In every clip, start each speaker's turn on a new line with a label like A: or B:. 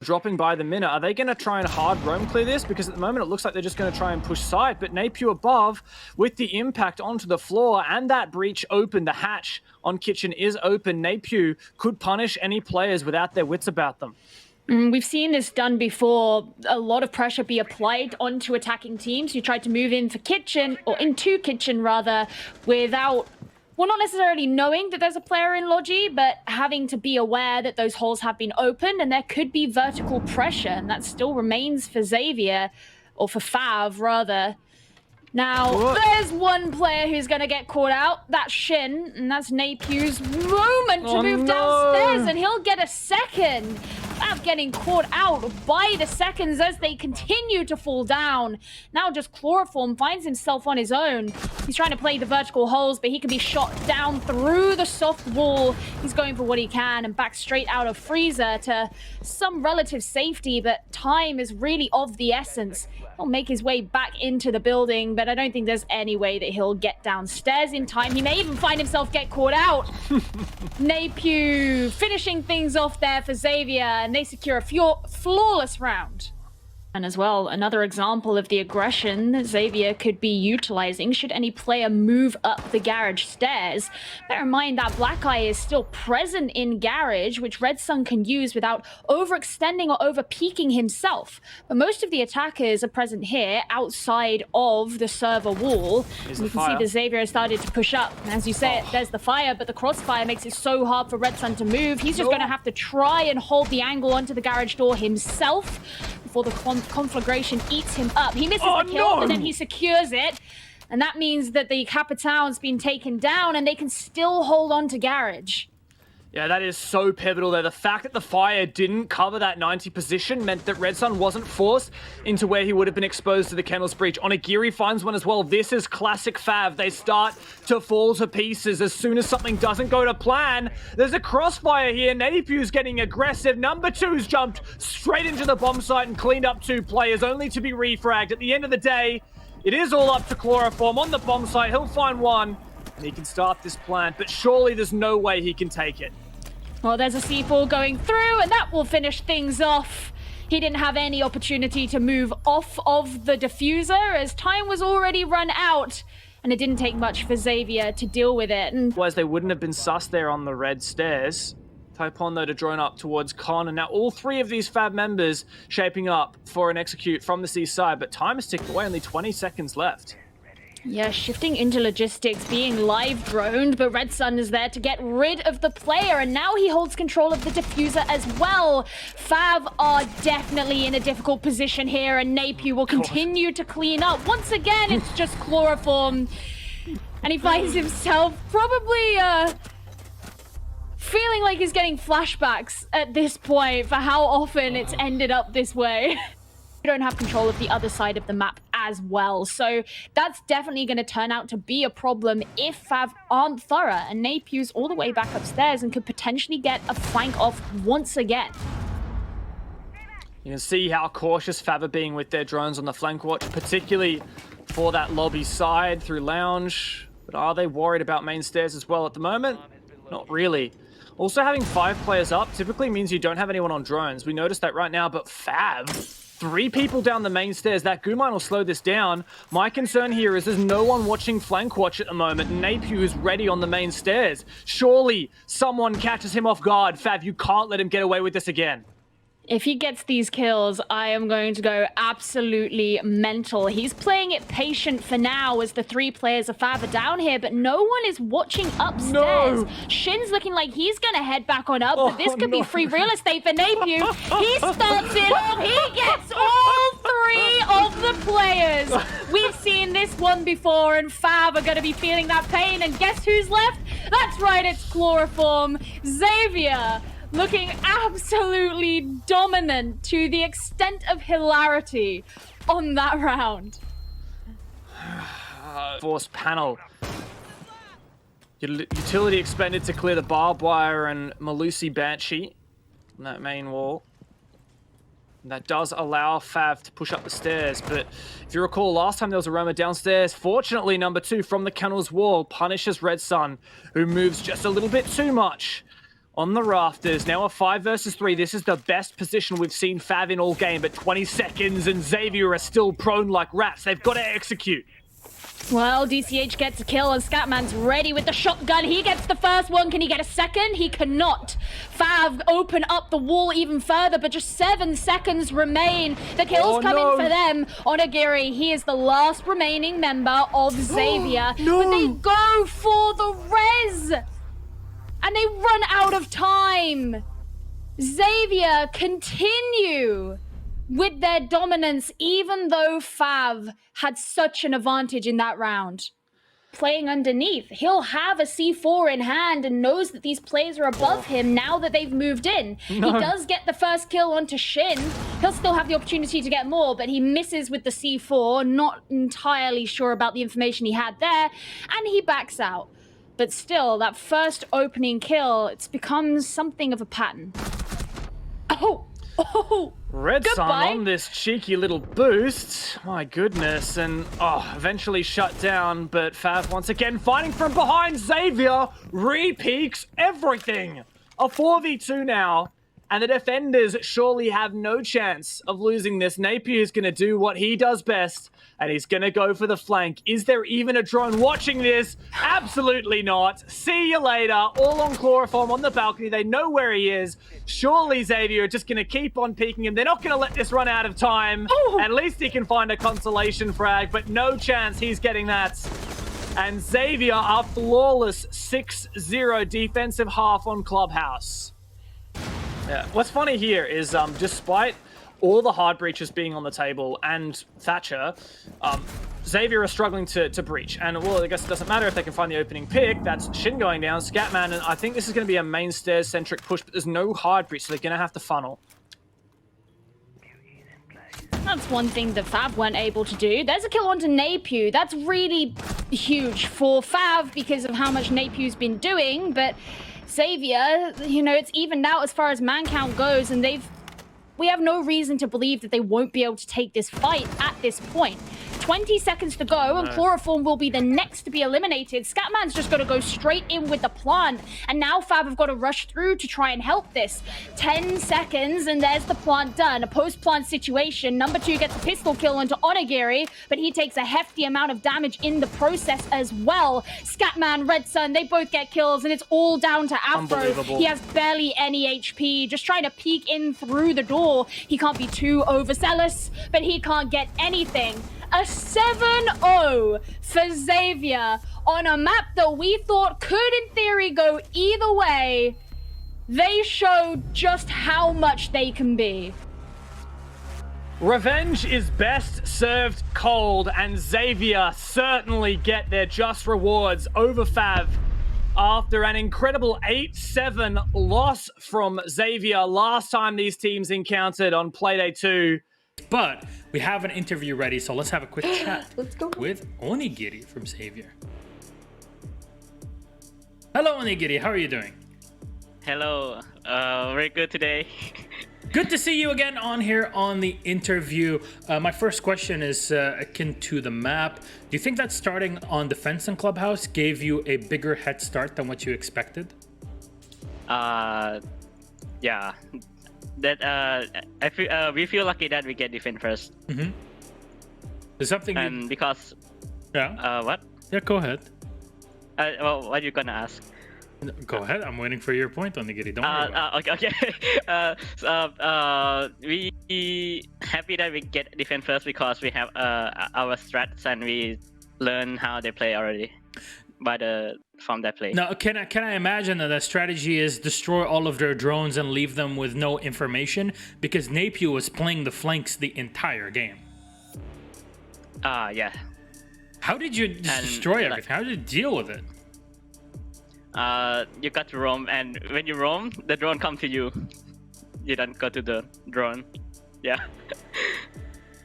A: dropping by the minute. Are they going to try and hard roam clear this? Because at the moment it looks like they're just going to try and push side. But Napier above with the impact onto the floor and that breach open, the hatch on Kitchen is open. Napier could punish any players without their wits about them.
B: We've seen this done before. A lot of pressure be applied onto attacking teams who tried to move in for Kitchen, or into Kitchen rather, without, well, not necessarily knowing that there's a player in Logi, but having to be aware that those holes have been opened and there could be vertical pressure, and that still remains for Xavier, or for FAV rather. Now, there's one player who's going to get caught out. That's Shin, and that's Napier's moment to move downstairs, and he'll get a second. FAV getting caught out by the seconds as they continue to fall down. Now just Chloroform finds himself on his own. He's trying to play the vertical holes, but he can be shot down through the soft wall. He's going for what he can and back straight out of Freezer to some relative safety, but time is really of the essence. He'll make his way back into the building, but I don't think there's any way that he'll get downstairs in time. He may even find himself get caught out. Napier finishing things off there for Xavier, and they secure a flawless round. And as well, another example of the aggression that Xavier could be utilizing should any player move up the garage stairs. Bear in mind that Black Eye is still present in garage, which Red Sun can use without overextending or over-peaking himself. But most of the attackers are present here, outside of the server wall. And you can see that Xavier has started to push up. And as you say, there's the fire, but the crossfire makes it so hard for Red Sun to move. He's just going to have to try and hold the angle onto the garage door himself before the conflagration eats him up. He misses the kill, but then he secures it. And that means that the Capital's been taken down and they can still hold on to garage.
A: Yeah, that is so pivotal there. The fact that the fire didn't cover that 90 position meant that Red Sun wasn't forced into where he would have been exposed to the Kennel's breach. Onigiri finds one as well. This is classic FAV. They start to fall to pieces as soon as something doesn't go to plan. There's a crossfire here. Napier's getting aggressive. Number two's jumped straight into the bomb site and cleaned up two players, only to be refragged. At the end of the day, it is all up to Chloroform on the bomb site. He'll find one. And he can start this plant, but surely there's no way he can take it.
B: Well, there's a C4 going through, and that will finish things off. He didn't have any opportunity to move off of the diffuser as time was already run out, and it didn't take much for Xavier to deal with it. And
A: otherwise, they wouldn't have been sus there on the red stairs. Typon, though, to drone up towards Con, and now all three of these FAB members shaping up for an execute from the C side, but time is ticking away, only 20 seconds left.
B: Yeah, shifting into logistics, being live droned, but Red Sun is there to get rid of the player, and now he holds control of the diffuser as well. FAV are definitely in a difficult position here, and Napier will continue to clean up. Once again, it's just Chloroform, and he finds himself probably feeling like he's getting flashbacks at this point for how often it's ended up this way. You don't have control of the other side of the map as well, so that's definitely going to turn out to be a problem if FAV aren't thorough, and Napier's all the way back upstairs and could potentially get a flank off once again.
A: You can see how cautious FAV are being with their drones on the flank watch, particularly for that lobby side through lounge. But are they worried about main stairs as well at the moment? Not really. Also, having 5 players up typically means you don't have anyone on drones. We noticed that right now, but FAV, 3 people down the main stairs. That goo mine will slow this down. My concern here is there's no one watching flank watch at the moment. Napier is ready on the main stairs. Surely someone catches him off guard. FAV, you can't let him get away with this again.
B: If he gets these kills, I am going to go absolutely mental. He's playing it patient for now as the 3 players of FAV are down here, but no one is watching upstairs. Shin's looking like he's going to head back on up, but this could be free real estate for Napier. He starts it off. He gets all 3 of the players. We've seen this one before, and FAV are going to be feeling that pain. And guess who's left? That's right, it's Chloroform. Xavier, looking absolutely dominant to the extent of hilarity on that round.
A: Force panel. Utility expended to clear the barbed wire and Malusi Banshee on that main wall. And that does allow FAV to push up the stairs, but if you recall, last time there was a roamer downstairs. Fortunately, number 2 from the Kennel's wall punishes Red Sun, who moves just a little bit too much on the rafters. Now a 5 versus 3. This is the best position we've seen FAV in all game, but 20 seconds and Xavier are still prone like rats. They've got to execute.
B: Well, DCH gets a kill and Scatman's ready with the shotgun. He gets the first one. Can he get a second? He cannot. FAV open up the wall even further, but just 7 seconds remain. The kill's coming for them. Onigiri, he is the last remaining member of Xavier. But they go for the res! And they run out of time. Xavier continue with their dominance, even though FAV had such an advantage in that round. Playing underneath, he'll have a C4 in hand and knows that these players are above him now that they've moved in. He does get the first kill onto Shin. He'll still have the opportunity to get more, but he misses with the C4, not entirely sure about the information he had there, and he backs out. But still, that first opening kill, it's become something of a pattern. Oh,
A: Red Sun
B: goodbye.
A: on this cheeky little boost. My goodness. And, eventually shut down. But FAV once again fighting from behind. Xavier re-peaks everything. A 4v2 now. And the defenders surely have no chance of losing this. Napier's going to do what he does best, and he's going to go for the flank. Is there even a drone watching this? Absolutely not. See you later. All on chloroform on the balcony. They know where he is. Surely Xavier are just going to keep on peeking him. They're not going to let this run out of time. At least he can find a consolation frag, but no chance he's getting that. And Xavier are flawless 6-0 defensive half on Clubhouse. Yeah. What's funny here is, despite all the hard breaches being on the table and Thatcher, Xavier are struggling to breach. And, well, I guess it doesn't matter if they can find the opening pick. That's Shin going down, Scatman, and I think this is going to be a main stairs-centric push, but there's no hard breach, so they're going to have to funnel.
B: That's one thing that FAV weren't able to do. There's a kill onto Napier. That's really huge for FAV because of how much Napier's been doing, but Xavier, you know, it's evened out as far as man count goes, and we have no reason to believe that they won't be able to take this fight at this point. 20 seconds to go, and Chloroform will be the next to be eliminated. Scatman's just got to go straight in with the plant, and now FAV have got to rush through to try and help this. 10 seconds, and there's the plant done. A post-plant situation. Number 2 gets a pistol kill onto Onigiri, but he takes a hefty amount of damage in the process as well. Scatman, Red Sun, they both get kills, and it's all down to Afro. He has barely any HP, just trying to peek in through the door. He can't be too overzealous, but he can't get anything. A 7-0 for Xavier on a map that we thought could, in theory, go either way. They showed just how much they can be.
A: Revenge is best served cold, and Xavier certainly get their just rewards over FAV after an incredible 8-7 loss from Xavier last time these teams encountered on Playday 2.
C: But we have an interview ready, so let's have a quick chat with Onigiri from Xavier. Hello, Onigiri. How are you doing?
D: Hello. Very good today.
C: Good to see you again on here on the interview. My first question is akin to the map. Do you think that starting on defense in Clubhouse gave you a bigger head start than what you expected?
D: Yeah. That we feel lucky that we get defense first.
C: Mm-hmm. There's something.
D: And because.
C: Yeah.
D: What?
C: Yeah. Go ahead.
D: Well, what are you gonna ask?
C: Go ahead. I'm waiting for your point, Onigiri. Don't worry about it.
D: Okay. We happy that we get defense first because we have our strats and we learn how they play already from that play.
C: Now, can I imagine that the strategy is destroy all of their drones and leave them with no information? Because Napier was playing the flanks the entire game.
D: Yeah.
C: How did you destroy everything? How did you deal with it?
D: You got to roam, and when you roam, the drone comes to you. You don't go to the drone. Yeah.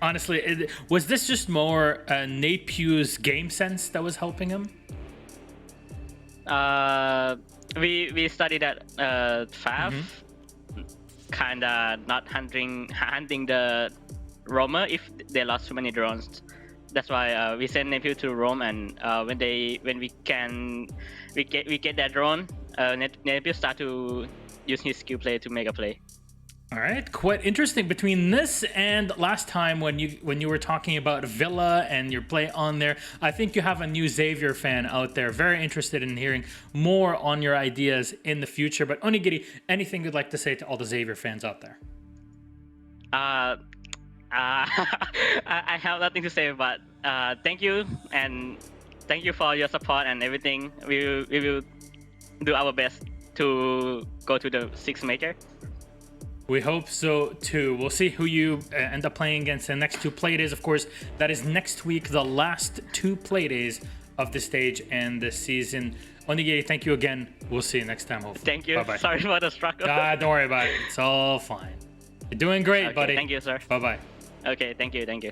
C: Honestly, was this just more Napier's game sense that was helping him?
D: We studied at FAV, kinda not hunting the roamer if they lost too many drones. That's why we send Napier to roam, and when we get that drone, Napier start to use his skill play to make a play.
C: All right, quite interesting. Between this and last time when you were talking about Villa and your play on there, I think you have a new Xavier fan out there, very interested in hearing more on your ideas in the future. But Onigiri, anything you'd like to say to all the Xavier fans out there?
D: I have nothing to say, but thank you, and thank you for your support and everything. We will do our best to go to the 6 major.
C: We hope so too. We'll see who you end up playing against the next 2 play days. Of course, that is next week, the last 2 play days of the stage and the season. Onigiri, thank you again. We'll see you next time, hopefully.
D: Thank you.
C: Bye-bye.
D: Sorry for the struggle.
C: Don't worry about it. It's all fine. You're doing great,
D: Okay,
C: buddy.
D: thank you, sir.
C: Bye-bye.
D: Okay, thank you.